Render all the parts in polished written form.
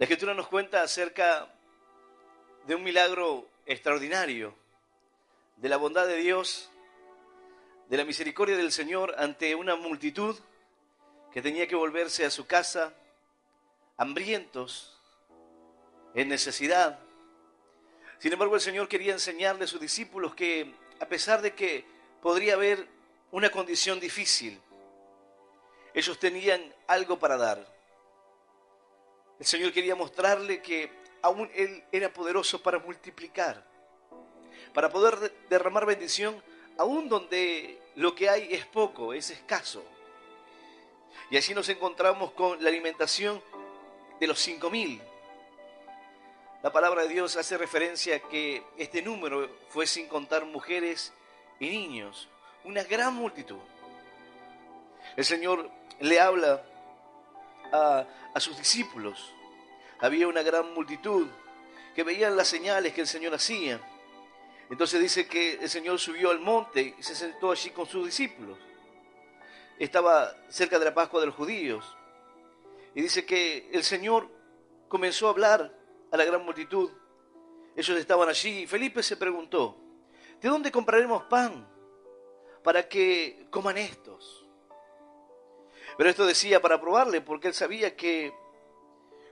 La Escritura nos cuenta acerca de un milagro extraordinario, de la bondad de Dios, de la misericordia del Señor ante una multitud que tenía que volverse a su casa, hambrientos, en necesidad. Sin embargo, el Señor quería enseñarle a sus discípulos que, a pesar de que podría haber una condición difícil, ellos tenían algo para dar. El Señor quería mostrarle que aún Él era poderoso para multiplicar, para poder derramar bendición aún donde lo que hay es poco, es escaso. Y allí nos encontramos con la alimentación de los 5.000. La palabra de Dios hace referencia a que este número fue sin contar mujeres y niños, una gran multitud. El Señor le habla a sus discípulos. Había una gran multitud que veían las señales que el Señor hacía. Entonces dice que el Señor subió al monte y se sentó allí con sus discípulos. Estaba cerca de la Pascua de los judíos. Y dice que el Señor comenzó a hablar a la gran multitud. Ellos estaban allí y Felipe se preguntó: ¿de dónde compraremos pan para que coman estos? Pero esto decía para probarle, porque él sabía que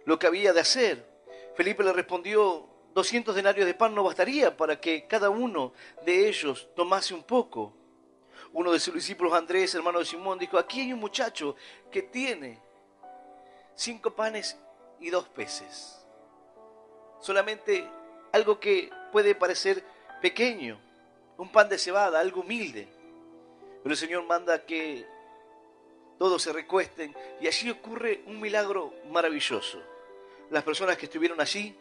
lo que había de hacer. Felipe le respondió: 200 denarios de pan no bastaría para que cada uno de ellos tomase un poco. Uno de sus discípulos, Andrés, hermano de Simón, dijo: aquí hay un muchacho que tiene 5 panes y 2 peces. Solamente algo que puede parecer pequeño, un pan de cebada, algo humilde. Pero el Señor manda que todos se recuesten y allí ocurre un milagro maravilloso. Las personas que estuvieron allí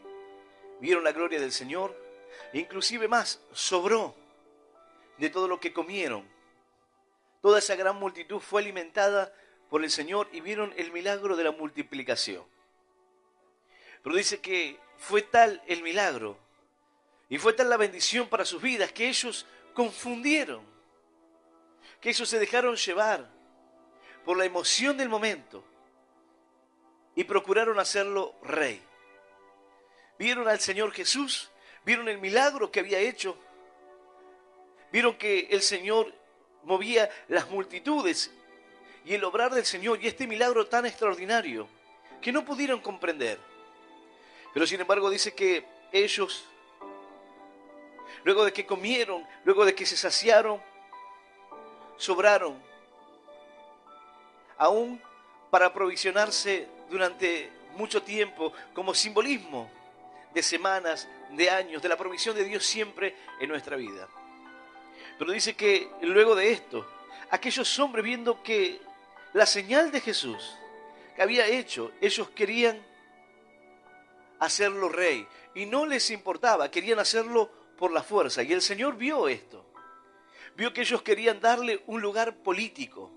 vieron la gloria del Señor, e inclusive más, sobró de todo lo que comieron. Toda esa gran multitud fue alimentada por el Señor y vieron el milagro de la multiplicación. Pero dice que fue tal el milagro y fue tal la bendición para sus vidas que ellos confundieron, que ellos se dejaron llevar por la emoción del momento y procuraron hacerlo rey. Vieron al Señor Jesús, vieron el milagro que había hecho, vieron que el Señor movía las multitudes y el obrar del Señor y este milagro tan extraordinario que no pudieron comprender. Pero sin embargo dice que ellos, luego de que comieron, luego de que se saciaron, sobraron, aún para aprovisionarse durante mucho tiempo, como simbolismo de semanas, de años, de la provisión de Dios siempre en nuestra vida. Pero dice que luego de esto, aquellos hombres, viendo que la señal de Jesús que había hecho, ellos querían hacerlo rey y no les importaba, querían hacerlo por la fuerza. Y el Señor vio esto, vio que ellos querían darle un lugar político.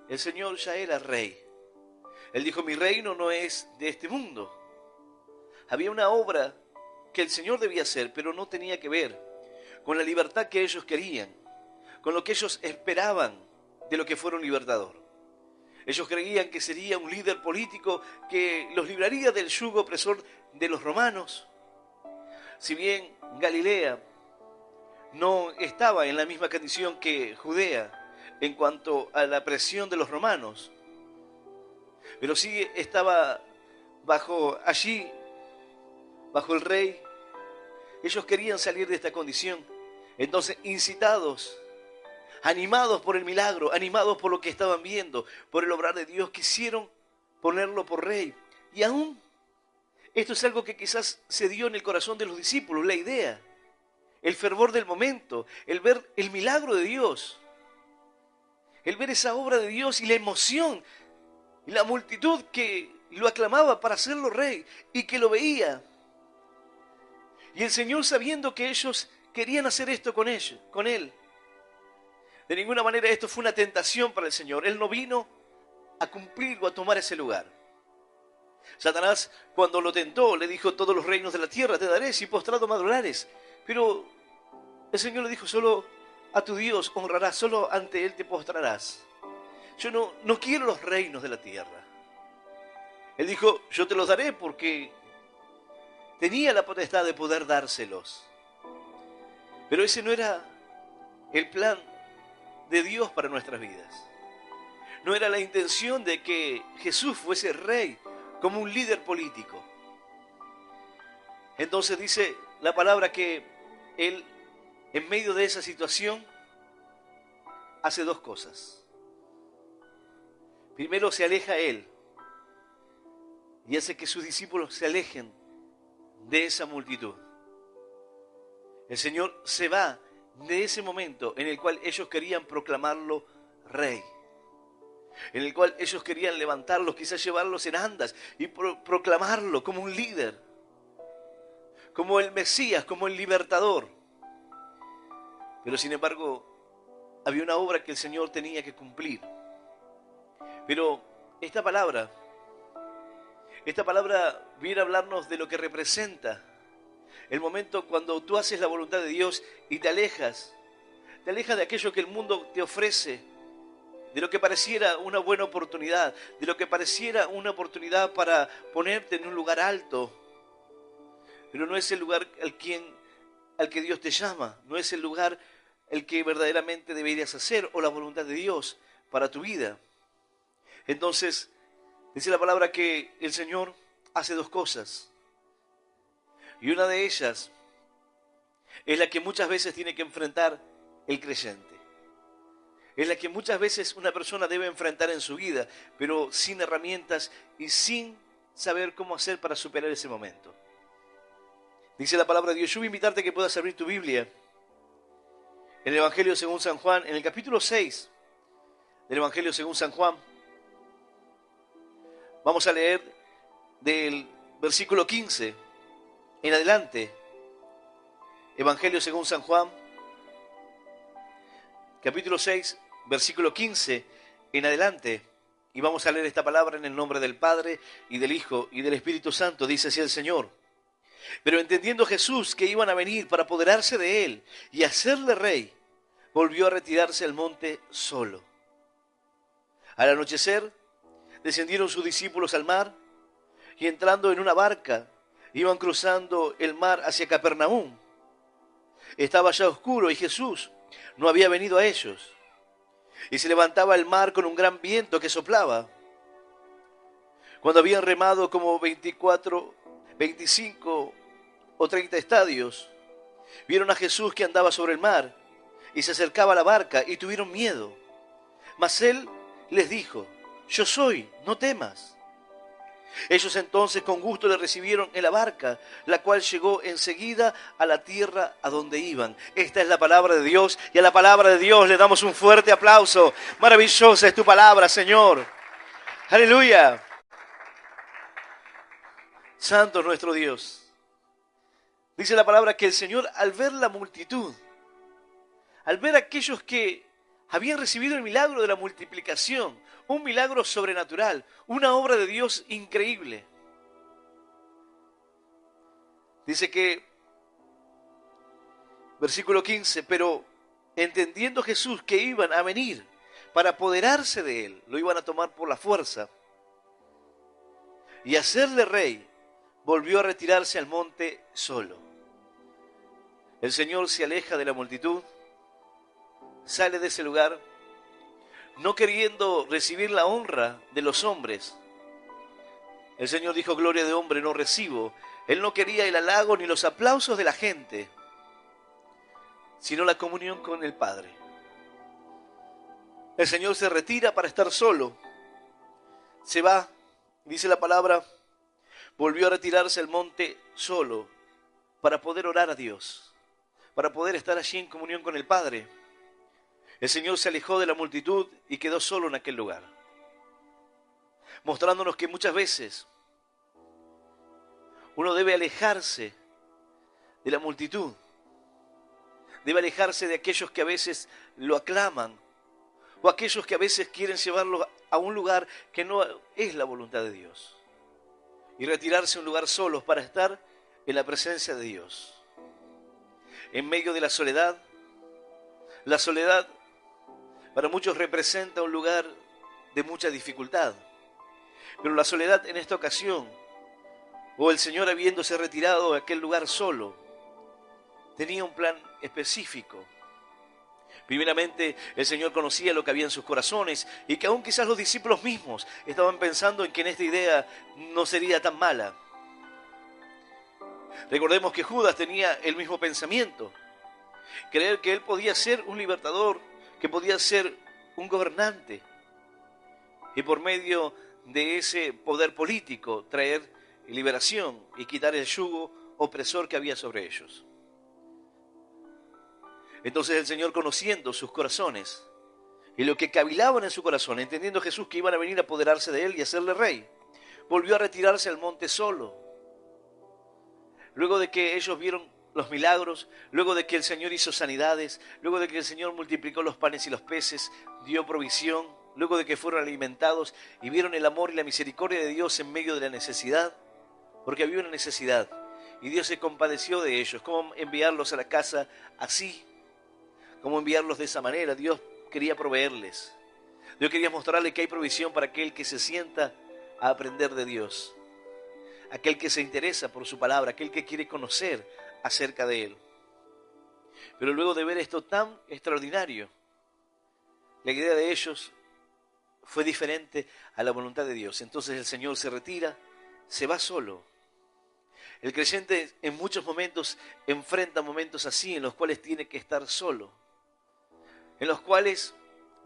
El Señor ya era rey. Él dijo: mi reino no es de este mundo. Había una obra que el Señor debía hacer, pero no tenía que ver con la libertad que ellos querían, con lo que ellos esperaban de lo que fuera un libertador. Ellos creían que sería un líder político que los libraría del yugo opresor de los romanos. Si bien Galilea no estaba en la misma condición que Judea en cuanto a la presión de los romanos, pero sí estaba bajo el rey. Ellos querían salir de esta condición. Entonces, incitados, animados por el milagro, animados por lo que estaban viendo, por el obrar de Dios, quisieron ponerlo por rey. Y aún, esto es algo que quizás se dio en el corazón de los discípulos, la idea, el fervor del momento, el ver el milagro de Dios, el ver esa obra de Dios y la emoción, y la multitud que lo aclamaba para hacerlo rey y que lo veía. Y el Señor, sabiendo que ellos querían hacer esto con él. De ninguna manera esto fue una tentación para el Señor. Él no vino a cumplir o a tomar ese lugar. Satanás, cuando lo tentó, le dijo: todos los reinos de la tierra te daré si postrado me adorares. Pero el Señor le dijo: solo a tu Dios honrarás, solo ante Él te postrarás. Yo no quiero los reinos de la tierra. Él dijo, yo te los daré porque tenía la potestad de poder dárselos. Pero ese no era el plan de Dios para nuestras vidas. No era la intención de que Jesús fuese rey como un líder político. Entonces dice la palabra que Él, en medio de esa situación, hace dos cosas. Primero se aleja Él y hace que sus discípulos se alejen de esa multitud. El Señor se va de ese momento en el cual ellos querían proclamarlo rey, en el cual ellos querían levantarlos, quizás llevarlos en andas y proclamarlo como un líder, como el Mesías, como el libertador. Pero sin embargo, había una obra que el Señor tenía que cumplir. Pero esta palabra viene a hablarnos de lo que representa el momento cuando tú haces la voluntad de Dios y te alejas de aquello que el mundo te ofrece, de lo que pareciera una buena oportunidad, de lo que pareciera una oportunidad para ponerte en un lugar alto. Pero no es el lugar al que Dios te llama, no es el lugar el que verdaderamente deberías hacer o la voluntad de Dios para tu vida. Entonces, dice la palabra que el Señor hace dos cosas. Y una de ellas es la que muchas veces tiene que enfrentar el creyente. Es la que muchas veces una persona debe enfrentar en su vida, pero sin herramientas y sin saber cómo hacer para superar ese momento. Dice la palabra de Dios. Yo voy a invitarte a que puedas abrir tu Biblia en el Evangelio según San Juan, en el capítulo 6 del Evangelio según San Juan. Vamos a leer del versículo 15 en adelante. Evangelio según San Juan, capítulo 6, versículo 15 en adelante. Y vamos a leer esta palabra en el nombre del Padre y del Hijo y del Espíritu Santo. Dice así el Señor. Pero entendiendo Jesús que iban a venir para apoderarse de él y hacerle rey, volvió a retirarse al monte solo. Al anochecer, descendieron sus discípulos al mar y entrando en una barca, iban cruzando el mar hacia Capernaum. Estaba ya oscuro y Jesús no había venido a ellos. Y se levantaba el mar con un gran viento que soplaba. Cuando habían remado como 24, 25 o 30 estadios, vieron a Jesús que andaba sobre el mar y se acercaba a la barca y tuvieron miedo. Mas él les dijo, yo soy, no temas. Ellos entonces con gusto le recibieron en la barca, la cual llegó enseguida a la tierra a donde iban. Esta es la palabra de Dios y a la palabra de Dios le damos un fuerte aplauso. Maravillosa es tu palabra, Señor. Aleluya. Santo es nuestro Dios. Dice la palabra que el Señor, al ver la multitud, al ver a aquellos que habían recibido el milagro de la multiplicación, un milagro sobrenatural, una obra de Dios increíble. Dice que, versículo 15, pero entendiendo Jesús que iban a venir para apoderarse de él, lo iban a tomar por la fuerza y hacerle rey, volvió a retirarse al monte solo. El Señor se aleja de la multitud, sale de ese lugar, no queriendo recibir la honra de los hombres. El Señor dijo, gloria de hombre no recibo. Él no quería el halago ni los aplausos de la gente, sino la comunión con el Padre. El Señor se retira para estar solo. Se va, dice la palabra, volvió a retirarse al monte solo para poder orar a Dios, para poder estar allí en comunión con el Padre. El Señor se alejó de la multitud y quedó solo en aquel lugar, mostrándonos que muchas veces uno debe alejarse de la multitud, debe alejarse de aquellos que a veces lo aclaman o aquellos que a veces quieren llevarlo a un lugar que no es la voluntad de Dios y retirarse a un lugar solos para estar en la presencia de Dios. En medio de la soledad para muchos representa un lugar de mucha dificultad. Pero la soledad en esta ocasión, o el Señor habiéndose retirado a aquel lugar solo, tenía un plan específico. Primeramente, el Señor conocía lo que había en sus corazones y que aún quizás los discípulos mismos estaban pensando en que en esta idea no sería tan mala. Recordemos que Judas tenía el mismo pensamiento, creer que él podía ser un libertador, que podía ser un gobernante y por medio de ese poder político traer liberación y quitar el yugo opresor que había sobre ellos. Entonces el Señor, conociendo sus corazones y lo que cavilaban en su corazón, entendiendo Jesús que iban a venir a apoderarse de él y hacerle rey, volvió a retirarse al monte solo. Luego de que ellos vieron los milagros, luego de que el Señor hizo sanidades, luego de que el Señor multiplicó los panes y los peces, dio provisión, luego de que fueron alimentados y vieron el amor y la misericordia de Dios en medio de la necesidad, porque había una necesidad y Dios se compadeció de ellos. ¿Cómo enviarlos a la casa así? ¿Cómo enviarlos de esa manera? Dios quería proveerles. Dios quería mostrarles que hay provisión para aquel que se sienta a aprender de Dios, aquel que se interesa por su palabra, aquel que quiere conocer acerca de Él. Pero luego de ver esto tan extraordinario, la idea de ellos fue diferente a la voluntad de Dios. Entonces el Señor se retira, se va solo. El creyente en muchos momentos enfrenta momentos así, en los cuales tiene que estar solo, en los cuales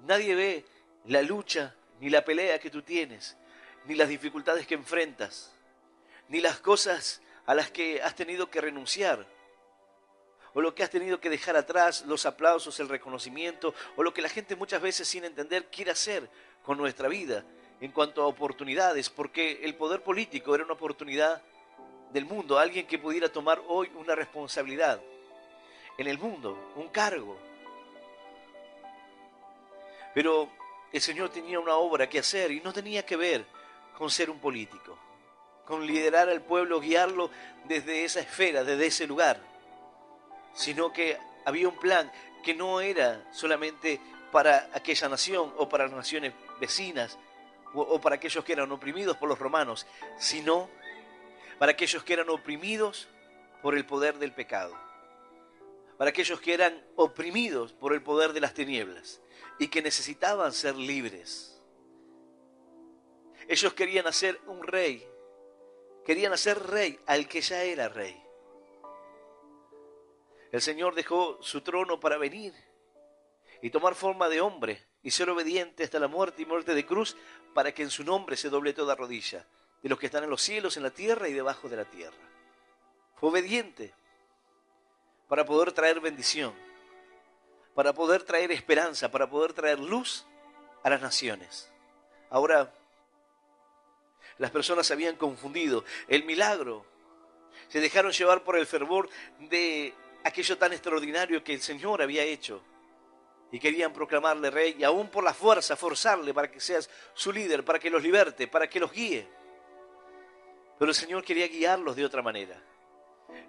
nadie ve la lucha ni la pelea que tú tienes, ni las dificultades que enfrentas, ni las cosas a las que has tenido que renunciar, o lo que has tenido que dejar atrás, los aplausos, el reconocimiento, o lo que la gente muchas veces sin entender quiere hacer con nuestra vida en cuanto a oportunidades, porque el poder político era una oportunidad del mundo, alguien que pudiera tomar hoy una responsabilidad en el mundo, un cargo. Pero el Señor tenía una obra que hacer y no tenía que ver con ser un político, con liderar al pueblo, guiarlo desde esa esfera, desde ese lugar, sino que había un plan que no era solamente para aquella nación o para las naciones vecinas o para aquellos que eran oprimidos por los romanos, sino para aquellos que eran oprimidos por el poder del pecado, para aquellos que eran oprimidos por el poder de las tinieblas y que necesitaban ser libres. Ellos querían hacer un rey, querían hacer rey al que ya era rey. El Señor dejó su trono para venir y tomar forma de hombre y ser obediente hasta la muerte y muerte de cruz, para que en su nombre se doble toda rodilla, de los que están en los cielos, en la tierra y debajo de la tierra. Fue obediente para poder traer bendición, para poder traer esperanza, para poder traer luz a las naciones. Ahora, las personas se habían confundido. El milagro, se dejaron llevar por el fervor de aquello tan extraordinario que el Señor había hecho. Y querían proclamarle rey y aún por la fuerza forzarle para que seas su líder, para que los liberte, para que los guíe. Pero el Señor quería guiarlos de otra manera.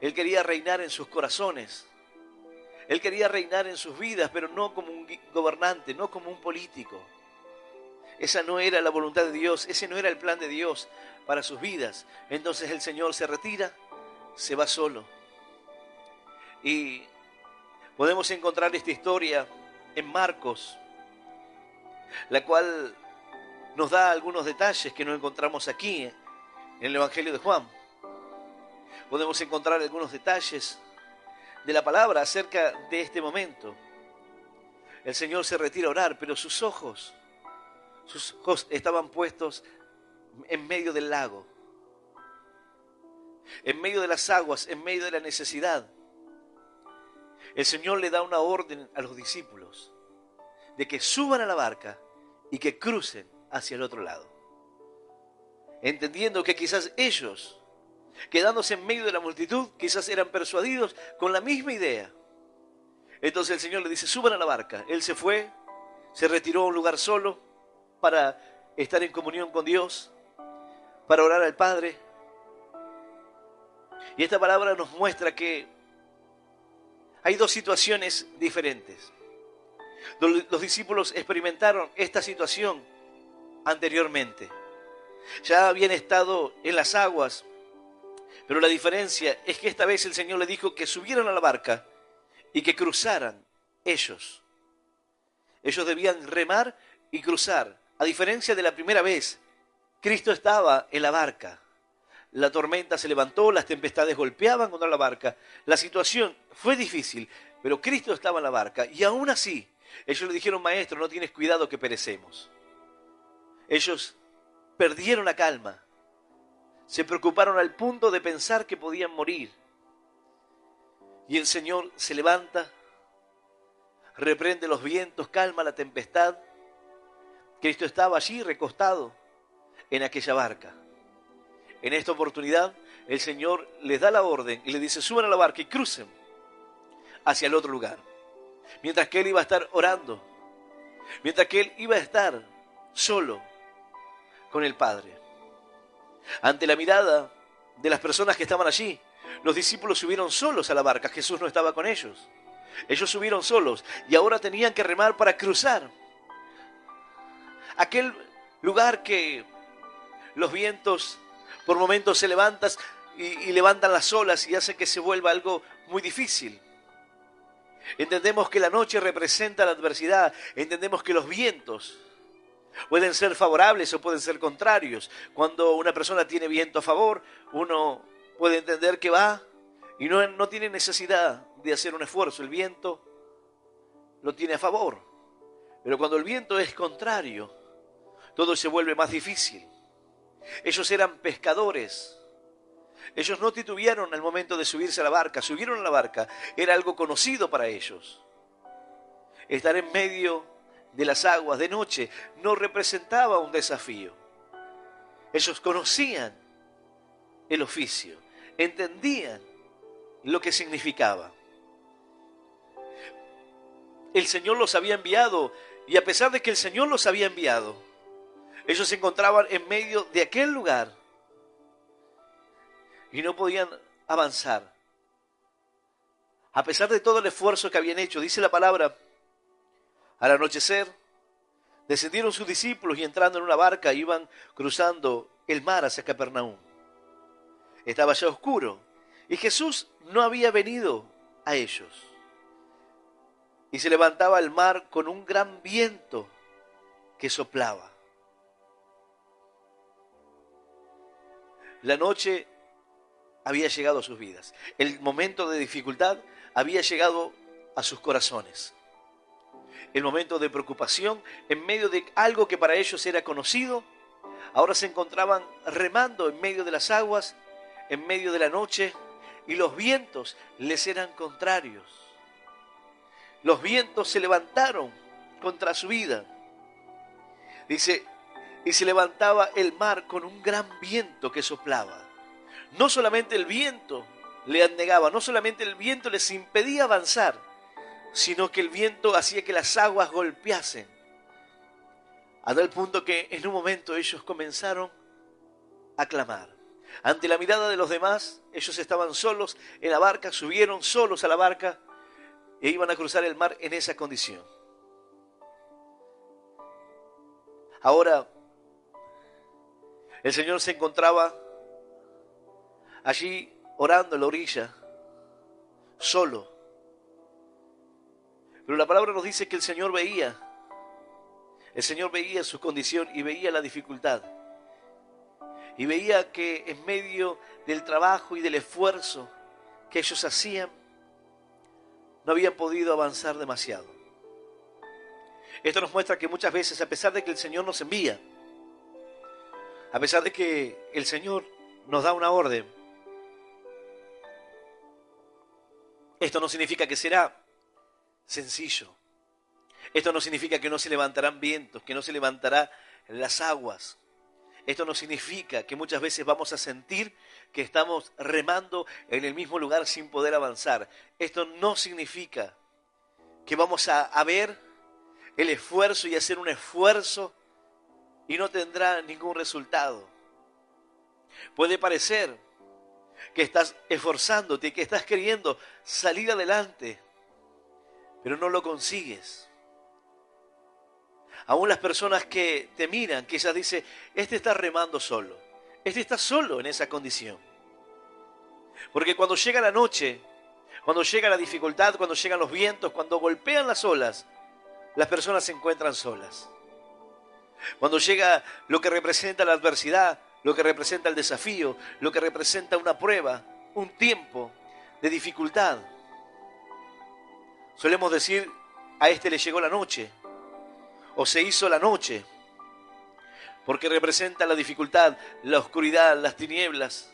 Él quería reinar en sus corazones. Él quería reinar en sus vidas, pero no como un gobernante, no como un político. Esa no era la voluntad de Dios, ese no era el plan de Dios para sus vidas. Entonces el Señor se retira, se va solo. Y podemos encontrar esta historia en Marcos, la cual nos da algunos detalles que no encontramos aquí en el Evangelio de Juan. Podemos encontrar algunos detalles de la palabra acerca de este momento. El Señor se retira a orar, pero sus ojos estaban puestos en medio del lago, en medio de las aguas, en medio de la necesidad. El Señor le da una orden a los discípulos de que suban a la barca y que crucen hacia el otro lado, entendiendo que quizás ellos, quedándose en medio de la multitud, quizás eran persuadidos con la misma idea. Entonces el Señor le dice, suban a la barca. Él se fue, se retiró a un lugar solo para estar en comunión con Dios, para orar al Padre. Y esta palabra nos muestra que hay dos situaciones diferentes. Los discípulos experimentaron esta situación anteriormente. Ya habían estado en las aguas, pero la diferencia es que esta vez el Señor le dijo que subieran a la barca y que cruzaran ellos. Ellos debían remar y cruzar. A diferencia de la primera vez, Cristo estaba en la barca. La tormenta se levantó, las tempestades golpeaban contra la barca. La situación fue difícil, pero Cristo estaba en la barca. Y aún así, ellos le dijeron, maestro, no tienes cuidado que perecemos. Ellos perdieron la calma. Se preocuparon al punto de pensar que podían morir. Y el Señor se levanta, reprende los vientos, calma la tempestad. Cristo estaba allí recostado en aquella barca. En esta oportunidad, el Señor les da la orden y les dice, suban a la barca y crucen hacia el otro lugar. Mientras que Él iba a estar orando, mientras que Él iba a estar solo con el Padre. Ante la mirada de las personas que estaban allí, los discípulos subieron solos a la barca. Jesús no estaba con ellos. Ellos subieron solos y ahora tenían que remar para cruzar aquel lugar que los vientos por momentos se levantan y levantan las olas y hace que se vuelva algo muy difícil. Entendemos que la noche representa la adversidad. Entendemos que los vientos pueden ser favorables o pueden ser contrarios. Cuando una persona tiene viento a favor, uno puede entender que va y no tiene necesidad de hacer un esfuerzo. El viento lo tiene a favor. Pero cuando el viento es contrario, todo se vuelve más difícil. Ellos eran pescadores. Ellos no titubearon al momento de subirse a la barca. Subieron a la barca. Era algo conocido para ellos. Estar en medio de las aguas de noche no representaba un desafío. Ellos conocían el oficio. Entendían lo que significaba. El Señor los había enviado y a pesar de que el Señor los había enviado, ellos se encontraban en medio de aquel lugar y no podían avanzar. A pesar de todo el esfuerzo que habían hecho, dice la palabra, al anochecer descendieron sus discípulos y entrando en una barca iban cruzando el mar hacia Capernaum. Estaba ya oscuro y Jesús no había venido a ellos. Y se levantaba el mar con un gran viento que soplaba. La noche había llegado a sus vidas. El momento de dificultad había llegado a sus corazones. El momento de preocupación, en medio de algo que para ellos era conocido, ahora se encontraban remando en medio de las aguas, en medio de la noche, y los vientos les eran contrarios. Los vientos se levantaron contra su vida. Dice, y se levantaba el mar con un gran viento que soplaba. No solamente el viento le anegaba, no solamente el viento les impedía avanzar, sino que el viento hacía que las aguas golpeasen. A tal punto que en un momento ellos comenzaron a clamar. Ante la mirada de los demás, ellos estaban solos en la barca, subieron solos a la barca e iban a cruzar el mar en esa condición. Ahora, el Señor se encontraba allí orando en la orilla, solo. Pero la palabra nos dice que el Señor veía su condición y veía la dificultad. Y veía que en medio del trabajo y del esfuerzo que ellos hacían, no habían podido avanzar demasiado. Esto nos muestra que muchas veces, a pesar de que el Señor nos envía, a pesar de que el Señor nos da una orden, esto no significa que será sencillo. Esto no significa que no se levantarán vientos, que no se levantarán las aguas. Esto no significa que muchas veces vamos a sentir que estamos remando en el mismo lugar sin poder avanzar. Esto no significa que vamos a ver el esfuerzo y hacer un esfuerzo y no tendrá ningún resultado. Puede parecer que estás esforzándote, que estás queriendo salir adelante, pero no lo consigues. Aún las personas que te miran, quizás dice, este está remando solo. Este está solo en esa condición. Porque cuando llega la noche, cuando llega la dificultad, cuando llegan los vientos, cuando golpean las olas, las personas se encuentran solas. Cuando llega lo que representa la adversidad, lo que representa el desafío, lo que representa una prueba, un tiempo de dificultad. Solemos decir, a este le llegó la noche, o se hizo la noche, porque representa la dificultad, la oscuridad, las tinieblas.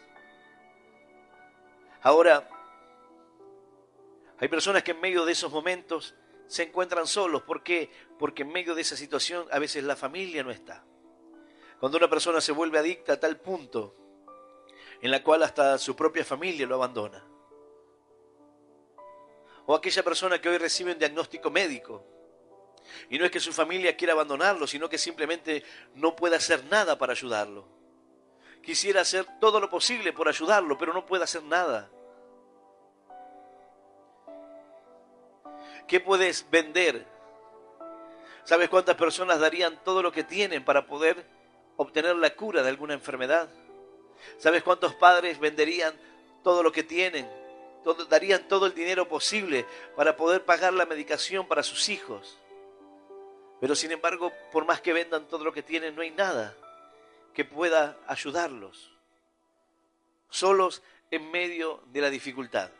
Ahora, hay personas que en medio de esos momentos se encuentran solos. ¿Por qué? Porque en medio de esa situación a veces la familia no está. Cuando una persona se vuelve adicta a tal punto en la cual hasta su propia familia lo abandona. O aquella persona que hoy recibe un diagnóstico médico. Y no es que su familia quiera abandonarlo, sino que simplemente no puede hacer nada para ayudarlo. Quisiera hacer todo lo posible por ayudarlo, pero no puede hacer nada. ¿Qué puedes vender? ¿Sabes cuántas personas darían todo lo que tienen para poder obtener la cura de alguna enfermedad? ¿Sabes cuántos padres venderían todo lo que tienen? Darían todo el dinero posible para poder pagar la medicación para sus hijos. Pero sin embargo, por más que vendan todo lo que tienen, no hay nada que pueda ayudarlos. Solos en medio de la dificultad.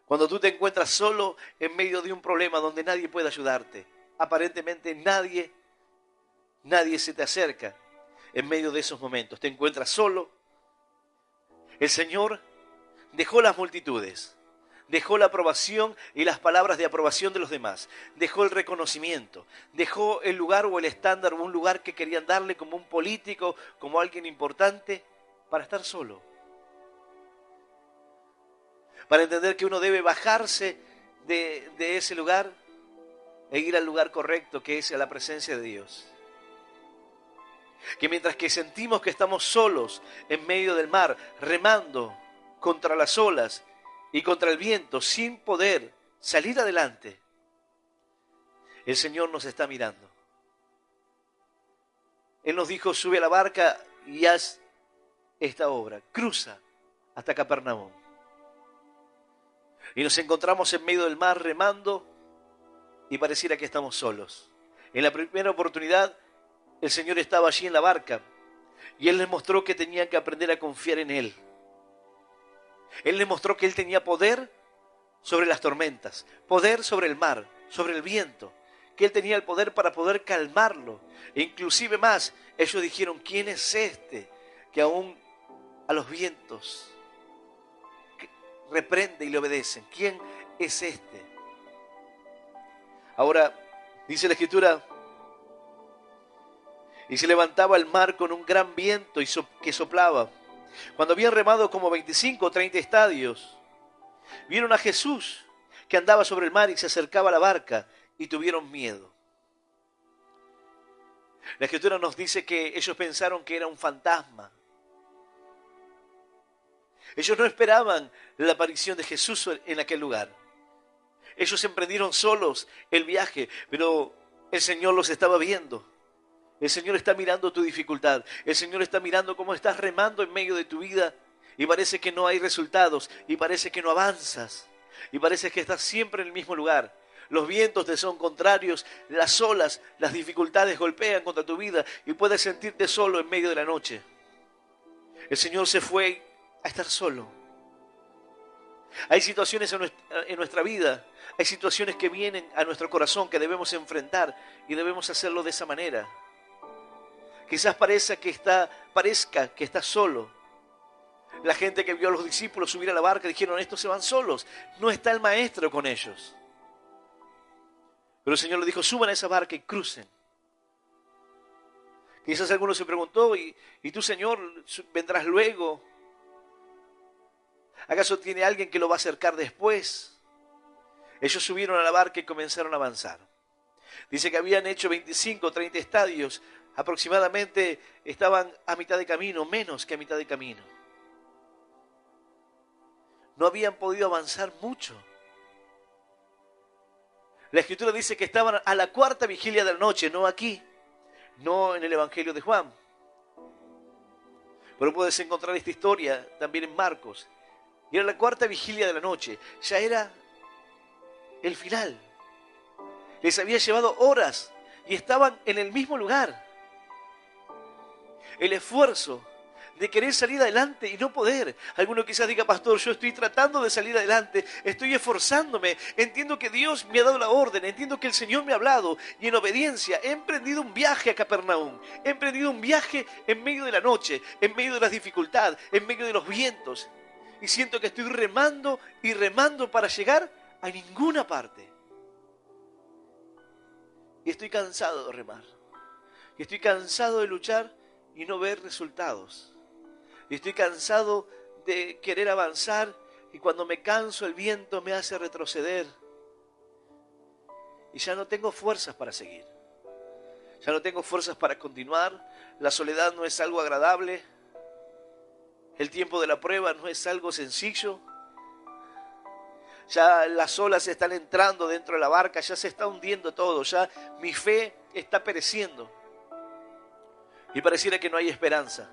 Cuando tú te encuentras solo en medio de un problema donde nadie puede ayudarte, aparentemente nadie se te acerca en medio de esos momentos. Te encuentras solo. El Señor dejó las multitudes, dejó la aprobación y las palabras de aprobación de los demás, dejó el reconocimiento, dejó el lugar o el estándar o un lugar que querían darle como un político, como alguien importante, para estar solo. Para entender que uno debe bajarse de ese lugar e ir al lugar correcto, que es a la presencia de Dios. Que mientras que sentimos que estamos solos en medio del mar, remando contra las olas y contra el viento, sin poder salir adelante, el Señor nos está mirando. Él nos dijo, sube a la barca y haz esta obra, cruza hasta Capernaum. Y nos encontramos en medio del mar remando y pareciera que estamos solos. En la primera oportunidad, el Señor estaba allí en la barca y Él les mostró que tenían que aprender a confiar en Él. Él les mostró que Él tenía poder sobre las tormentas, poder sobre el mar, sobre el viento, que Él tenía el poder para poder calmarlo. E inclusive más, ellos dijeron, ¿quién es este que aún a los vientos reprende y le obedecen? ¿Quién es este? Ahora, dice la Escritura, y se levantaba el mar con un gran viento que soplaba. Cuando habían remado como 25 o 30 estadios, vieron a Jesús que andaba sobre el mar y se acercaba a la barca y tuvieron miedo. La Escritura nos dice que ellos pensaron que era un fantasma. Ellos no esperaban la aparición de Jesús en aquel lugar. Ellos emprendieron solos el viaje, pero el Señor los estaba viendo. El Señor está mirando tu dificultad. El Señor está mirando cómo estás remando en medio de tu vida y parece que no hay resultados y parece que no avanzas y parece que estás siempre en el mismo lugar. Los vientos te son contrarios, las olas, las dificultades golpean contra tu vida y puedes sentirte solo en medio de la noche. El Señor se fue a estar solo. Hay situaciones en nuestra vida, hay situaciones que vienen a nuestro corazón que debemos enfrentar y debemos hacerlo de esa manera. Quizás parezca que está solo. La gente que vio a los discípulos subir a la barca dijeron, estos se van solos, no está el maestro con ellos. Pero el Señor le dijo, suban a esa barca y crucen. Quizás alguno se preguntó, ¿y tú, Señor, vendrás luego? ¿Acaso tiene alguien que lo va a acercar después? Ellos subieron a la barca y comenzaron a avanzar. Dice que habían hecho 25 o 30 estadios, aproximadamente estaban a mitad de camino, menos que a mitad de camino. No habían podido avanzar mucho. La Escritura dice que estaban a la cuarta vigilia de la noche, no aquí, no en el Evangelio de Juan. Pero puedes encontrar esta historia también en Marcos. Y era la cuarta vigilia de la noche, ya era el final. Les había llevado horas y estaban en el mismo lugar. El esfuerzo de querer salir adelante y no poder. Alguno quizás diga, pastor, yo estoy tratando de salir adelante, estoy esforzándome, entiendo que Dios me ha dado la orden, entiendo que el Señor me ha hablado y en obediencia he emprendido un viaje a Capernaum, he emprendido un viaje en medio de la noche, en medio de las dificultades, en medio de los vientos y siento que estoy remando y remando para llegar a ninguna parte. Y estoy cansado de remar, y estoy cansado de luchar y no ver resultados. Y estoy cansado de querer avanzar y cuando me canso el viento me hace retroceder. Y ya no tengo fuerzas para seguir. Ya no tengo fuerzas para continuar. La soledad no es algo agradable. El tiempo de la prueba no es algo sencillo. Ya las olas están entrando dentro de la barca, ya se está hundiendo todo, ya mi fe está pereciendo. Y pareciera que no hay esperanza.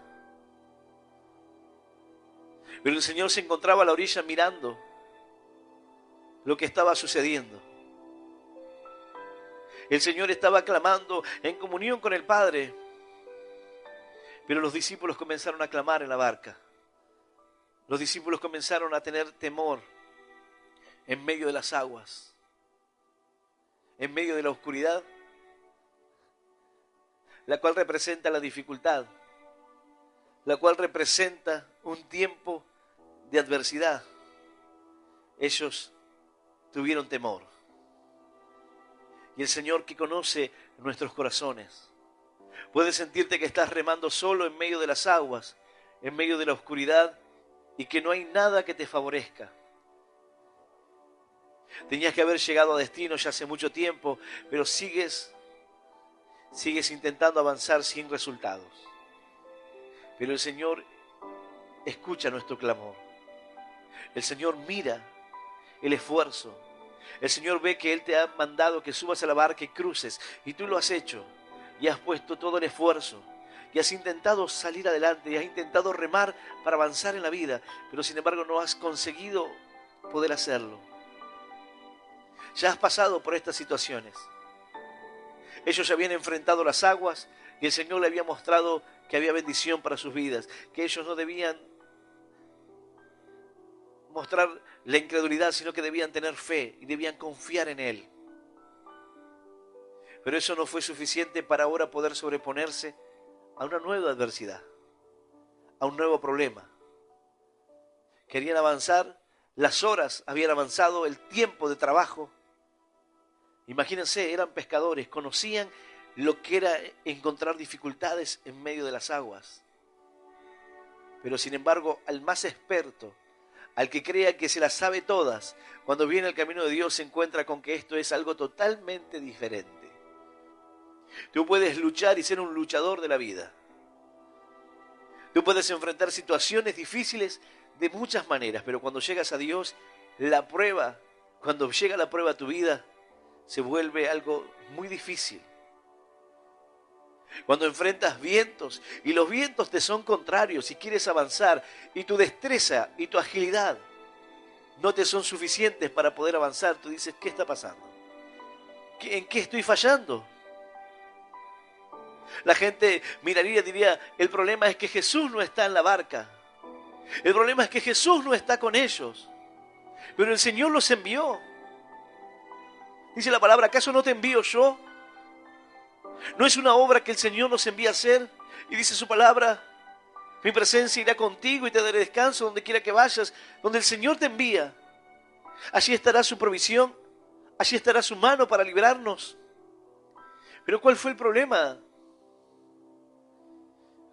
Pero el Señor se encontraba a la orilla mirando lo que estaba sucediendo. El Señor estaba clamando en comunión con el Padre. Pero los discípulos comenzaron a clamar en la barca. Los discípulos comenzaron a tener temor en medio de las aguas, en medio de la oscuridad, la cual representa la dificultad, la cual representa un tiempo de adversidad. Ellos tuvieron temor. Y el Señor, que conoce nuestros corazones, puede sentirte que estás remando solo en medio de las aguas, en medio de la oscuridad, y que no hay nada que te favorezca. Tenías que haber llegado a destino ya hace mucho tiempo, pero sigues intentando avanzar sin resultados. Pero el Señor escucha nuestro clamor. El Señor mira el esfuerzo. El Señor ve que Él te ha mandado que subas a la barca y cruces, y tú lo has hecho, y has puesto todo el esfuerzo, y has intentado salir adelante, y has intentado remar para avanzar en la vida, pero sin embargo no has conseguido poder hacerlo. Ya has pasado por estas situaciones. Ellos ya habían enfrentado las aguas y el Señor le había mostrado que había bendición para sus vidas, que ellos no debían mostrar la incredulidad, sino que debían tener fe y debían confiar en Él. Pero eso no fue suficiente para ahora poder sobreponerse a una nueva adversidad, a un nuevo problema. Querían avanzar, las horas habían avanzado, el tiempo de trabajo. Imagínense, eran pescadores, conocían lo que era encontrar dificultades en medio de las aguas. Pero sin embargo, al más experto, al que crea que se las sabe todas, cuando viene al camino de Dios se encuentra con que esto es algo totalmente diferente. Tú puedes luchar y ser un luchador de la vida. Tú puedes enfrentar situaciones difíciles de muchas maneras, pero cuando llegas a Dios, cuando llega la prueba a tu vida, se vuelve algo muy difícil. Cuando enfrentas vientos y los vientos te son contrarios y quieres avanzar y tu destreza y tu agilidad no te son suficientes para poder avanzar, tú dices, ¿qué está pasando? ¿En qué estoy fallando? La gente miraría y diría, el problema es que Jesús no está en la barca. El problema es que Jesús no está con ellos. Pero el Señor los envió. Dice la palabra, ¿acaso no te envío yo? ¿No es una obra que el Señor nos envía a hacer? Y dice su palabra, mi presencia irá contigo y te daré descanso donde quiera que vayas, donde el Señor te envía. Allí estará su provisión, allí estará su mano para librarnos. Pero ¿cuál fue el problema?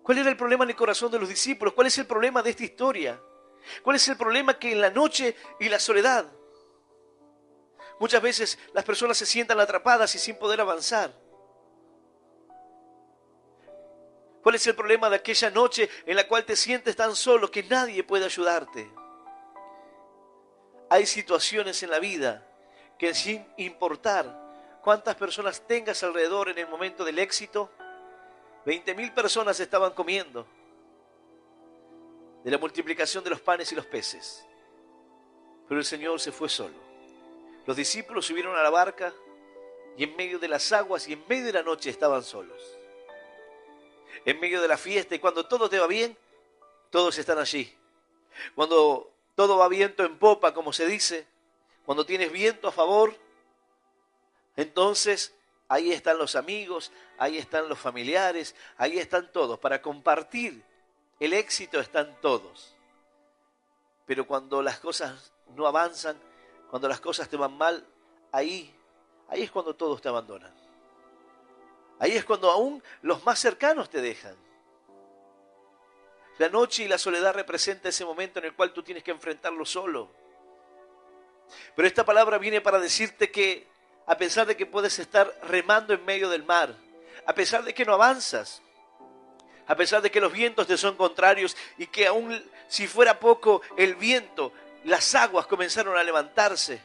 ¿Cuál era el problema en el corazón de los discípulos? ¿Cuál es el problema de esta historia? ¿Cuál es el problema que en la noche y la soledad muchas veces las personas se sientan atrapadas y sin poder avanzar? ¿Cuál es el problema de aquella noche en la cual te sientes tan solo que nadie puede ayudarte? Hay situaciones en la vida que sin importar cuántas personas tengas alrededor en el momento del éxito, 20.000 personas estaban comiendo de la multiplicación de los panes y los peces. Pero el Señor se fue solo. Los discípulos subieron a la barca y en medio de las aguas y en medio de la noche estaban solos. En medio de la fiesta, y cuando todo te va bien, todos están allí. Cuando todo va viento en popa, como se dice, cuando tienes viento a favor, entonces ahí están los amigos, ahí están los familiares, ahí están todos. Para compartir el éxito están todos. Pero cuando las cosas no avanzan, cuando las cosas te van mal, ahí es cuando todos te abandonan. Ahí es cuando aún los más cercanos te dejan. La noche y la soledad representa ese momento en el cual tú tienes que enfrentarlo solo. Pero esta palabra viene para decirte que a pesar de que puedes estar remando en medio del mar, a pesar de que no avanzas, a pesar de que los vientos te son contrarios y que aún si fuera poco el viento, las aguas comenzaron a levantarse.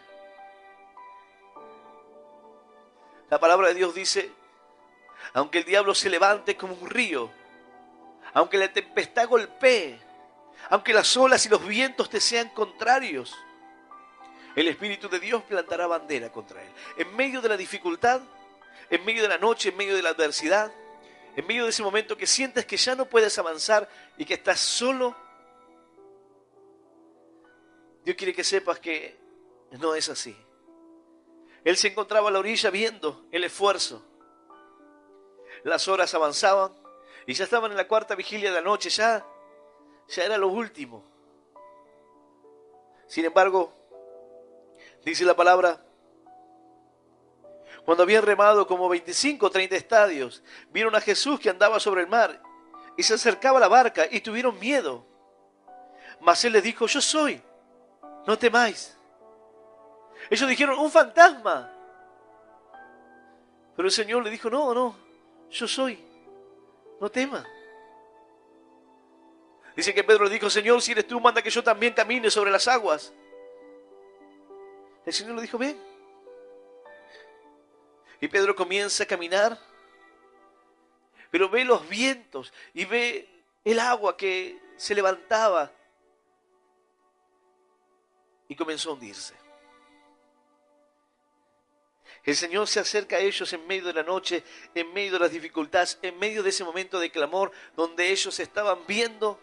La palabra de Dios dice, aunque el diablo se levante como un río, aunque la tempestad golpee, aunque las olas y los vientos te sean contrarios, el Espíritu de Dios plantará bandera contra él. En medio de la dificultad, en medio de la noche, en medio de la adversidad, en medio de ese momento que sientes que ya no puedes avanzar y que estás solo, Dios quiere que sepas que no es así. Él se encontraba a la orilla viendo el esfuerzo. Las horas avanzaban y ya estaban en la cuarta vigilia de la noche, ya era lo último. Sin embargo, dice la palabra, cuando habían remado como 25 o 30 estadios, vieron a Jesús que andaba sobre el mar y se acercaba a la barca y tuvieron miedo. Mas él les dijo, yo soy, no temáis. Ellos dijeron, un fantasma. Pero el Señor le dijo, no, yo soy, no temas. Dice que Pedro le dijo, Señor, si eres tú, manda que yo también camine sobre las aguas. El Señor le dijo, ven. Y Pedro comienza a caminar, pero ve los vientos y ve el agua que se levantaba y comenzó a hundirse. El Señor se acerca a ellos en medio de la noche, en medio de las dificultades, en medio de ese momento de clamor donde ellos estaban viendo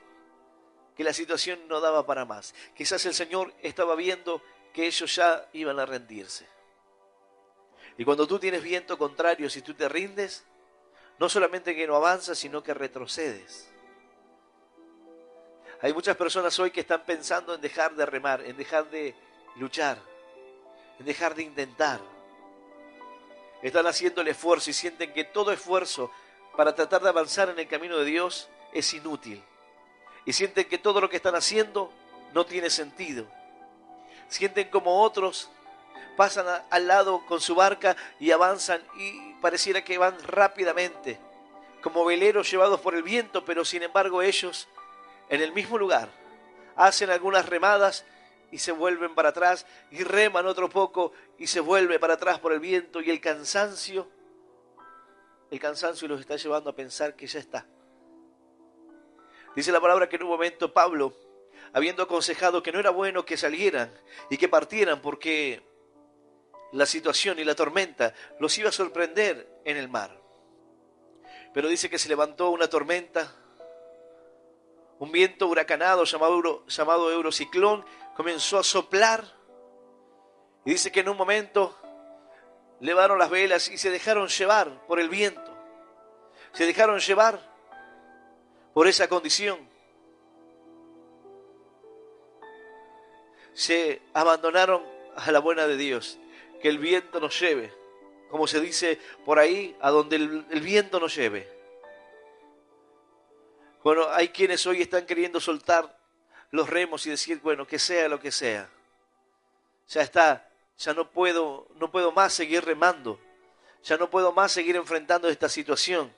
que la situación no daba para más. Quizás el Señor estaba viendo que ellos ya iban a rendirse. Y cuando tú tienes viento contrario, si tú te rindes, no solamente que no avanzas, sino que retrocedes. Hay muchas personas hoy que están pensando en dejar de remar, en dejar de luchar, en dejar de intentar. Están haciendo el esfuerzo y sienten que todo esfuerzo para tratar de avanzar en el camino de Dios es inútil. Y sienten que todo lo que están haciendo no tiene sentido. Sienten como otros pasan al lado con su barca y avanzan y pareciera que van rápidamente, como veleros llevados por el viento, pero sin embargo ellos en el mismo lugar hacen algunas remadas y se vuelven para atrás y reman otro poco y se vuelve para atrás por el viento y el cansancio los está llevando a pensar que ya está. Dice la palabra que en un momento Pablo, habiendo aconsejado que no era bueno que salieran y que partieran porque la situación y la tormenta los iba a sorprender en el mar. Pero dice que se levantó una tormenta, un viento huracanado llamado Eurociclón, comenzó a soplar y dice que en un momento levaron las velas y se dejaron llevar por el viento. Se dejaron llevar por esa condición. Se abandonaron a la buena de Dios. Que el viento nos lleve, como se dice por ahí, a donde el viento nos lleve. Bueno, hay quienes hoy están queriendo soltar los remos y decir, bueno, que sea lo que sea. Ya está, ya no puedo más seguir remando. Ya no puedo más seguir enfrentando esta situación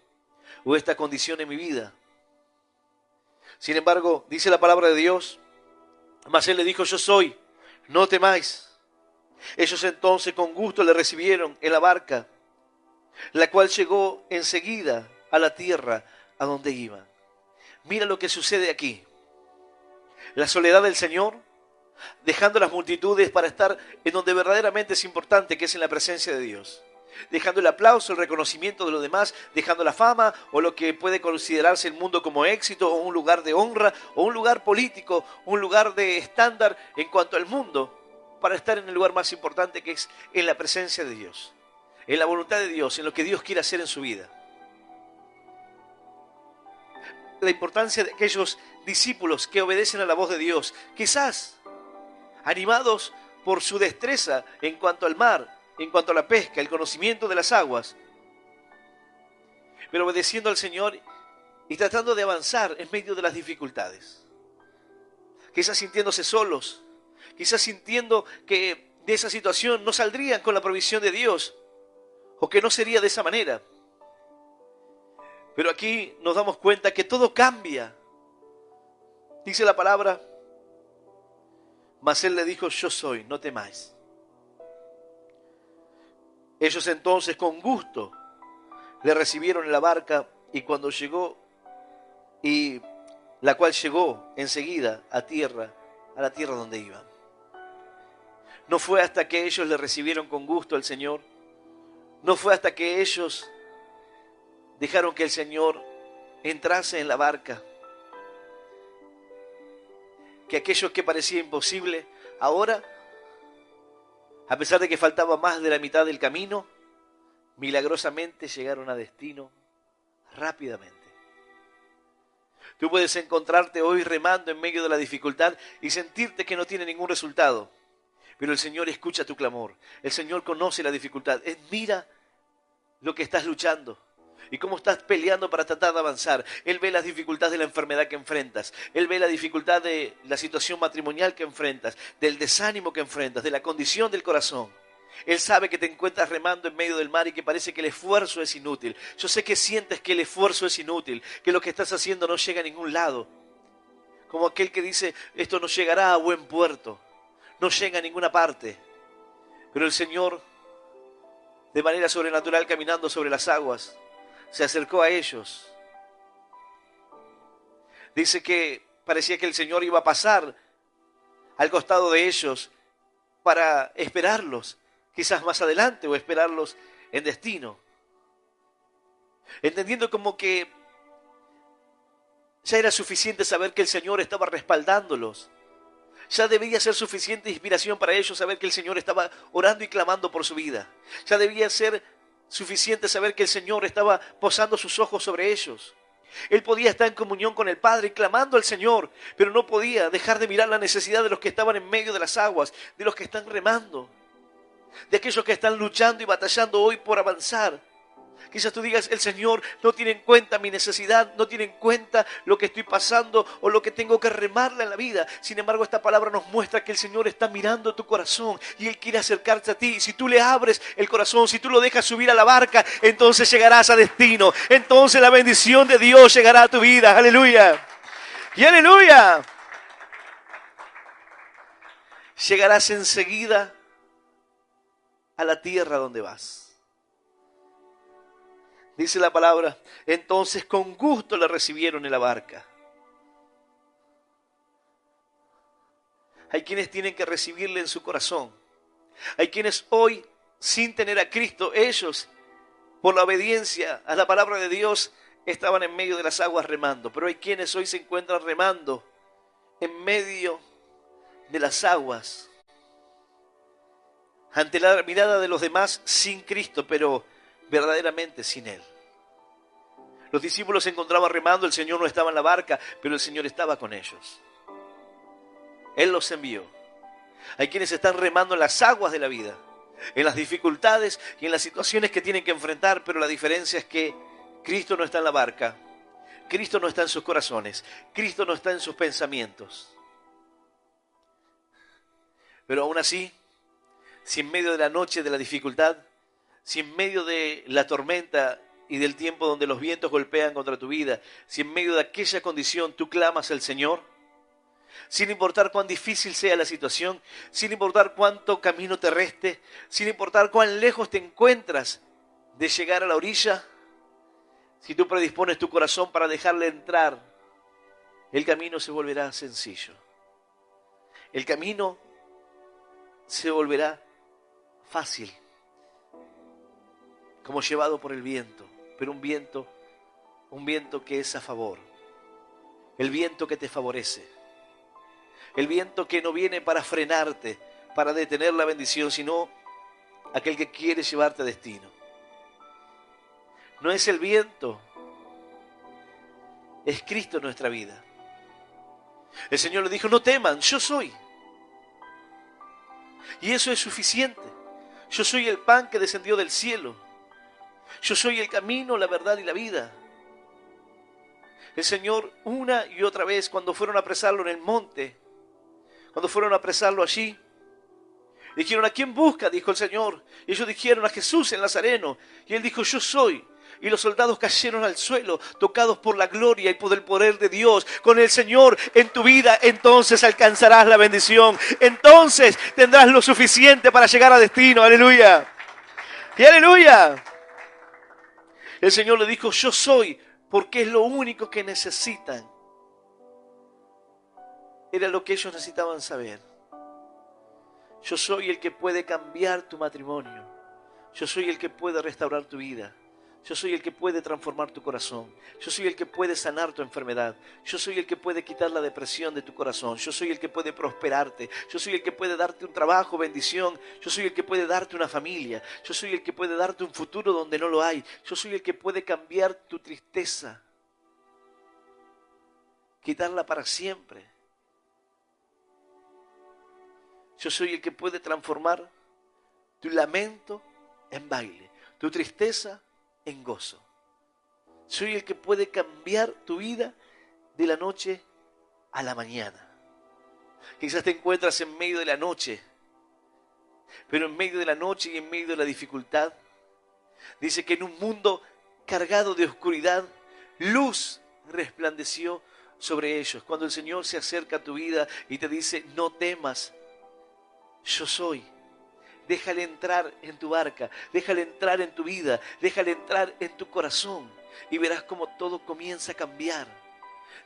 o esta condición en mi vida. Sin embargo, dice la palabra de Dios, mas él le dijo, yo soy, no temáis. Ellos entonces con gusto le recibieron en la barca, la cual llegó enseguida a la tierra a donde iban. Mira lo que sucede aquí. La soledad del Señor, dejando las multitudes para estar en donde verdaderamente es importante, que es en la presencia de Dios. Dejando el aplauso, el reconocimiento de los demás, dejando la fama o lo que puede considerarse el mundo como éxito o un lugar de honra o un lugar político, un lugar de estándar en cuanto al mundo, para estar en el lugar más importante, que es en la presencia de Dios, en la voluntad de Dios, en lo que Dios quiere hacer en su vida. La importancia de aquellos discípulos que obedecen a la voz de Dios, quizás animados por su destreza en cuanto al mar, en cuanto a la pesca, el conocimiento de las aguas, pero obedeciendo al Señor y tratando de avanzar en medio de las dificultades. Quizás sintiéndose solos, quizás sintiendo que de esa situación no saldrían con la provisión de Dios, o que no sería de esa manera. Pero aquí nos damos cuenta que todo cambia. Dice la palabra, mas él le dijo, yo soy, no temáis. Ellos entonces con gusto le recibieron en la barca, y cuando llegó, y la cual llegó enseguida a la tierra donde iban. No fue hasta que ellos le recibieron con gusto al Señor, no fue hasta que ellos dejaron que el Señor entrase en la barca, que aquello que parecía imposible, ahora, a pesar de que faltaba más de la mitad del camino, milagrosamente llegaron a destino rápidamente. Tú puedes encontrarte hoy remando en medio de la dificultad y sentirte que no tiene ningún resultado, pero el Señor escucha tu clamor, el Señor conoce la dificultad, Él mira lo que estás luchando y cómo estás peleando para tratar de avanzar. Él ve las dificultades de la enfermedad que enfrentas. Él ve la dificultad de la situación matrimonial que enfrentas, del desánimo que enfrentas, de la condición del corazón. Él sabe que te encuentras remando en medio del mar y que parece que el esfuerzo es inútil. Yo sé que sientes que el esfuerzo es inútil, que lo que estás haciendo no llega a ningún lado. Como aquel que dice, esto no llegará a buen puerto, no llega a ninguna parte. Pero el Señor, de manera sobrenatural, caminando sobre las aguas, se acercó a ellos. Dice que parecía que el Señor iba a pasar al costado de ellos para esperarlos, quizás más adelante, o esperarlos en destino. Entendiendo como que ya era suficiente saber que el Señor estaba respaldándolos. Ya debía ser suficiente inspiración para ellos saber que el Señor estaba orando y clamando por su vida. Ya debía ser suficiente saber que el Señor estaba posando sus ojos sobre ellos. Él podía estar en comunión con el Padre y clamando al Señor, pero no podía dejar de mirar la necesidad de los que estaban en medio de las aguas, de los que están remando, de aquellos que están luchando y batallando hoy por avanzar. Quizás tú digas, el Señor no tiene en cuenta mi necesidad, no tiene en cuenta lo que estoy pasando o lo que tengo que remarla en la vida. Sin embargo, esta palabra nos muestra que el Señor está mirando tu corazón y Él quiere acercarse a ti. Si tú le abres el corazón, si tú lo dejas subir a la barca, entonces llegarás a destino. Entonces la bendición de Dios llegará a tu vida. ¡Aleluya! ¡Y aleluya! Llegarás enseguida a la tierra donde vas. Dice la palabra, entonces con gusto la recibieron en la barca. Hay quienes tienen que recibirle en su corazón. Hay quienes hoy, sin tener a Cristo, ellos, por la obediencia a la palabra de Dios, estaban en medio de las aguas remando. Pero hay quienes hoy se encuentran remando en medio de las aguas, ante la mirada de los demás, sin Cristo, pero verdaderamente sin Él. Los discípulos se encontraban remando, el Señor no estaba en la barca, pero el Señor estaba con ellos. Él los envió. Hay quienes están remando en las aguas de la vida, en las dificultades y en las situaciones que tienen que enfrentar, pero la diferencia es que Cristo no está en la barca, Cristo no está en sus corazones, Cristo no está en sus pensamientos. Pero aún así, si en medio de la noche de la dificultad, si en medio de la tormenta y del tiempo donde los vientos golpean contra tu vida, si en medio de aquella condición tú clamas al Señor, sin importar cuán difícil sea la situación, sin importar cuánto camino te reste, sin importar cuán lejos te encuentras de llegar a la orilla, si tú predispones tu corazón para dejarle entrar, el camino se volverá sencillo. El camino se volverá fácil, como llevado por el viento, pero un viento que es a favor, el viento que te favorece, el viento que no viene para frenarte, para detener la bendición, sino aquel que quiere llevarte a destino. No es el viento, es Cristo en nuestra vida. El Señor le dijo, no teman, yo soy. Y eso es suficiente. Yo soy el pan que descendió del cielo. Yo soy el camino, la verdad y la vida. El Señor una y otra vez, cuando fueron a apresarlo en el monte, cuando fueron a apresarlo allí, dijeron, ¿a quién busca? Dijo el Señor. Y ellos dijeron, a Jesús el Nazareno. Y él dijo, yo soy. Y los soldados cayeron al suelo, tocados por la gloria y por el poder de Dios. Con el Señor en tu vida, entonces alcanzarás la bendición. Entonces tendrás lo suficiente para llegar a destino. Aleluya. Y aleluya. El Señor le dijo, yo soy, porque es lo único que necesitan. Era lo que ellos necesitaban saber. Yo soy el que puede cambiar tu matrimonio. Yo soy el que puede restaurar tu vida. Yo soy el que puede transformar tu corazón. Yo soy el que puede sanar tu enfermedad. Yo soy el que puede quitar la depresión de tu corazón. Yo soy el que puede prosperarte. Yo soy el que puede darte un trabajo, bendición. Yo soy el que puede darte una familia. Yo soy el que puede darte un futuro donde no lo hay. Yo soy el que puede cambiar tu tristeza, quitarla para siempre. Yo soy el que puede transformar tu lamento en baile, tu tristeza en gozo. Soy el que puede cambiar tu vida de la noche a la mañana. Quizás te encuentras en medio de la noche, pero en medio de la noche y en medio de la dificultad, dice que en un mundo cargado de oscuridad, luz resplandeció sobre ellos. Cuando el Señor se acerca a tu vida y te dice, no temas, yo soy. Déjale entrar en tu barca, déjale entrar en tu vida, déjale entrar en tu corazón y verás cómo todo comienza a cambiar.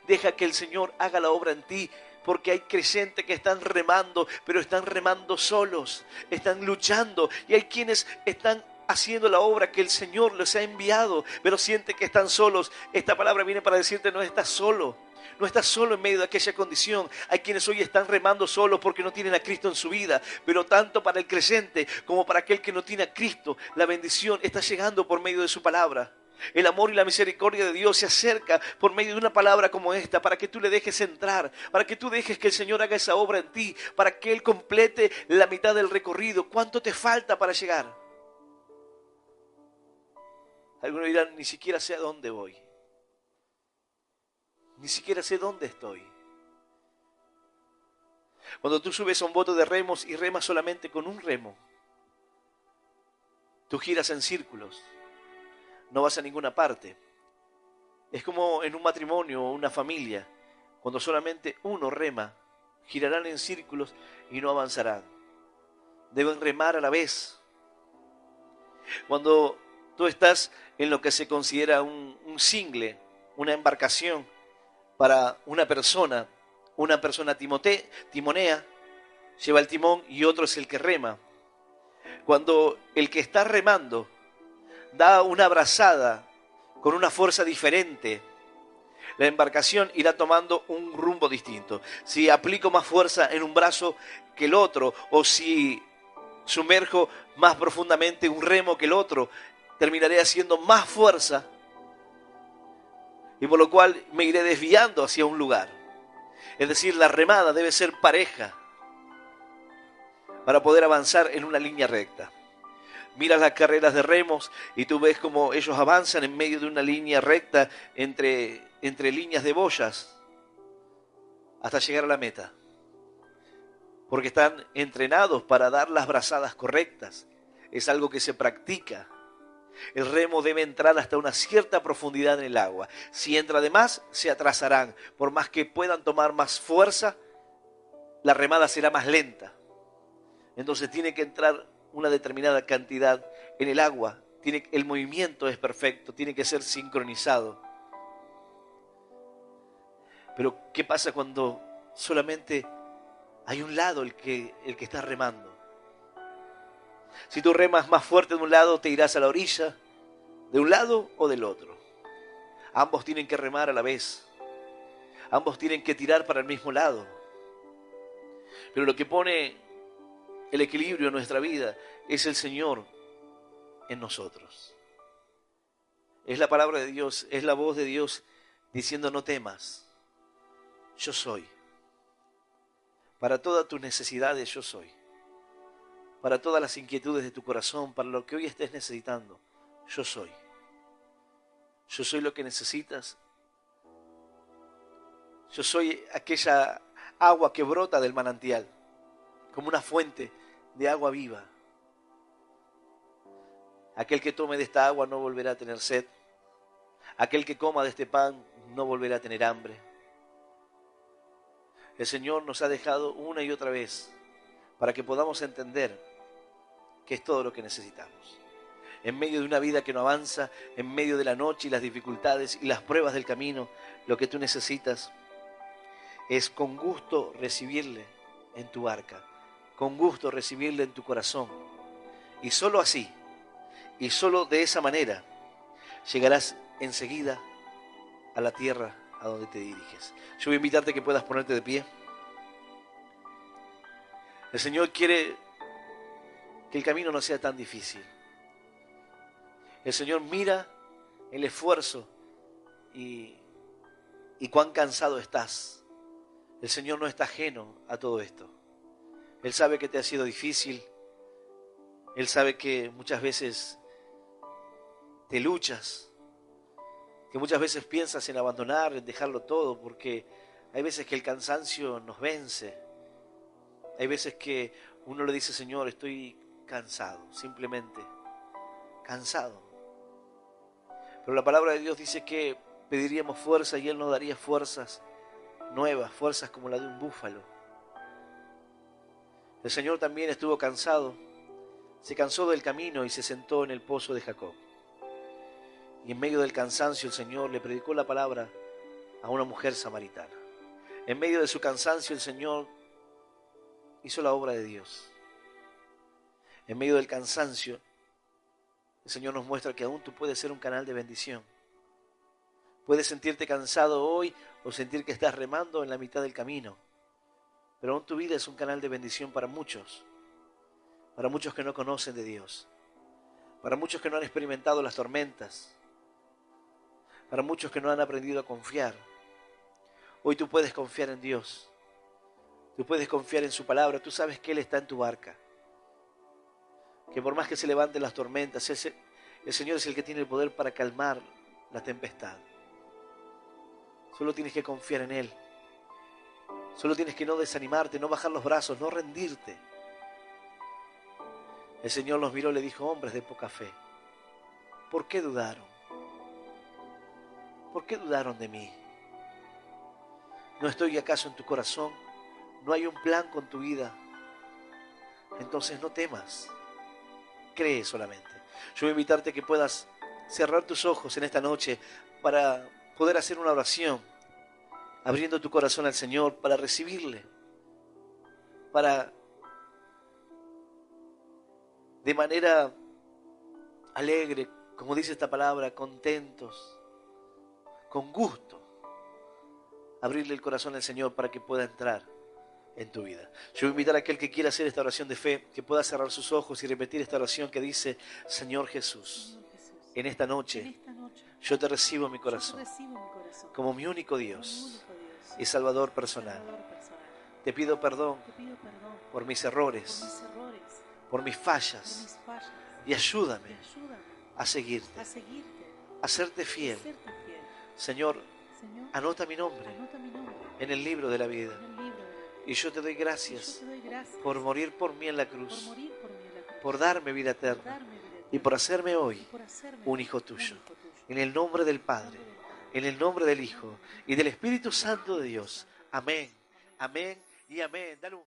Deja que el Señor haga la obra en ti, porque hay creyentes que están remando, pero están remando solos, están luchando, y hay quienes están haciendo la obra que el Señor les ha enviado, pero sienten que están solos. Esta palabra viene para decirte, no estás solo. No estás solo en medio de aquella condición. Hay quienes hoy están remando solos porque no tienen a Cristo en su vida. Pero tanto para el creyente como para aquel que no tiene a Cristo, la bendición está llegando por medio de su palabra. El amor y la misericordia de Dios se acerca por medio de una palabra como esta, para que tú le dejes entrar, para que tú dejes que el Señor haga esa obra en ti, para que Él complete la mitad del recorrido. ¿Cuánto te falta para llegar? Algunos dirán, ni siquiera sé a dónde voy. Ni siquiera sé dónde estoy. Cuando tú subes a un bote de remos y remas solamente con un remo, tú giras en círculos, no vas a ninguna parte. Es como en un matrimonio o una familia, cuando solamente uno rema, girarán en círculos y no avanzarán. Deben remar a la vez. Cuando tú estás en lo que se considera un single, una embarcación, para una persona timonea, lleva el timón y otro es el que rema. Cuando el que está remando da una brazada con una fuerza diferente, la embarcación irá tomando un rumbo distinto. Si aplico más fuerza en un brazo que el otro, o si sumerjo más profundamente un remo que el otro, terminaré haciendo más fuerza, y por lo cual me iré desviando hacia un lugar. Es decir, la remada debe ser pareja para poder avanzar en una línea recta. Miras las carreras de remos y tú ves cómo ellos avanzan en medio de una línea recta entre líneas de boyas hasta llegar a la meta. Porque están entrenados para dar las brazadas correctas. Es algo que se practica. El remo debe entrar hasta una cierta profundidad en el agua. Si entra de más, se atrasarán. Por más que puedan tomar más fuerza, la remada será más lenta. Entonces tiene que entrar una determinada cantidad en el agua. El movimiento es perfecto, tiene que ser sincronizado. Pero ¿qué pasa cuando solamente hay un lado el que está remando? Si tú remas más fuerte de un lado, te irás a la orilla, de un lado o del otro. Ambos tienen que remar a la vez. Ambos tienen que tirar para el mismo lado. Pero lo que pone el equilibrio en nuestra vida es el Señor en nosotros. Es la palabra de Dios, es la voz de Dios diciendo: no temas, yo soy. Para todas tus necesidades yo soy. Para todas las inquietudes de tu corazón, para lo que hoy estés necesitando, yo soy. Yo soy lo que necesitas. Yo soy aquella agua que brota del manantial, como una fuente de agua viva. Aquel que tome de esta agua no volverá a tener sed. Aquel que coma de este pan no volverá a tener hambre. El Señor nos ha dejado una y otra vez para que podamos entender que es todo lo que necesitamos. En medio de una vida que no avanza, en medio de la noche y las dificultades y las pruebas del camino, lo que tú necesitas es con gusto recibirle en tu barca, con gusto recibirle en tu corazón. Y solo así, y solo de esa manera, llegarás enseguida a la tierra a donde te diriges. Yo voy a invitarte a que puedas ponerte de pie. El Señor quiere que el camino no sea tan difícil. El Señor mira el esfuerzo y cuán cansado estás. El Señor no está ajeno a todo esto. Él sabe que te ha sido difícil. Él sabe que muchas veces te luchas, que muchas veces piensas en abandonar, en dejarlo todo, porque hay veces que el cansancio nos vence. Hay veces que uno le dice: Señor, estoy cansado, simplemente cansado. Pero la palabra de Dios dice que pediríamos fuerza y Él nos daría fuerzas nuevas, fuerzas como la de un búfalo. El Señor también estuvo cansado, se cansó del camino y se sentó en el pozo de Jacob. Y en medio del cansancio el Señor le predicó la palabra a una mujer samaritana. En medio de su cansancio el Señor hizo la obra de Dios. En medio del cansancio el Señor nos muestra que aún tú puedes ser un canal de bendición. Puedes sentirte cansado hoy o sentir que estás remando en la mitad del camino. Pero aún tu vida es un canal de bendición para muchos que no conocen de Dios, para muchos que no han experimentado las tormentas, para muchos que no han aprendido a confiar. Hoy tú puedes confiar en Dios, tú puedes confiar en su palabra, tú sabes que Él está en tu barca, que por más que se levanten las tormentas, el Señor es el que tiene el poder para calmar la tempestad. Solo tienes que confiar en Él. Solo tienes que no desanimarte, no bajar los brazos, no rendirte. El Señor los miró y le dijo: hombres de poca fe, ¿por qué dudaron? ¿Por qué dudaron de mí? ¿No estoy acaso en tu corazón? ¿No hay un plan con tu vida? Entonces no temas, cree solamente. Yo voy a invitarte a que puedas cerrar tus ojos en esta noche para poder hacer una oración, abriendo tu corazón al Señor para recibirle, para de manera alegre, como dice esta palabra, contentos, con gusto, abrirle el corazón al Señor para que pueda entrar en tu vida. Yo voy a invitar a aquel que quiera hacer esta oración de fe, que pueda cerrar sus ojos y repetir esta oración que dice: Señor Jesús, en esta noche yo te recibo en mi corazón como mi único Dios y Salvador personal. Te pido perdón por mis errores, por mis fallas, y ayúdame a seguirte, a serte fiel. Señor, anota mi nombre en el libro de la vida. Y yo te doy gracias por morir por mí en la cruz, por darme vida eterna y por hacerme hoy un hijo tuyo. En el nombre del Padre, en el nombre del Hijo y del Espíritu Santo de Dios. Amén, amén y amén. Dale un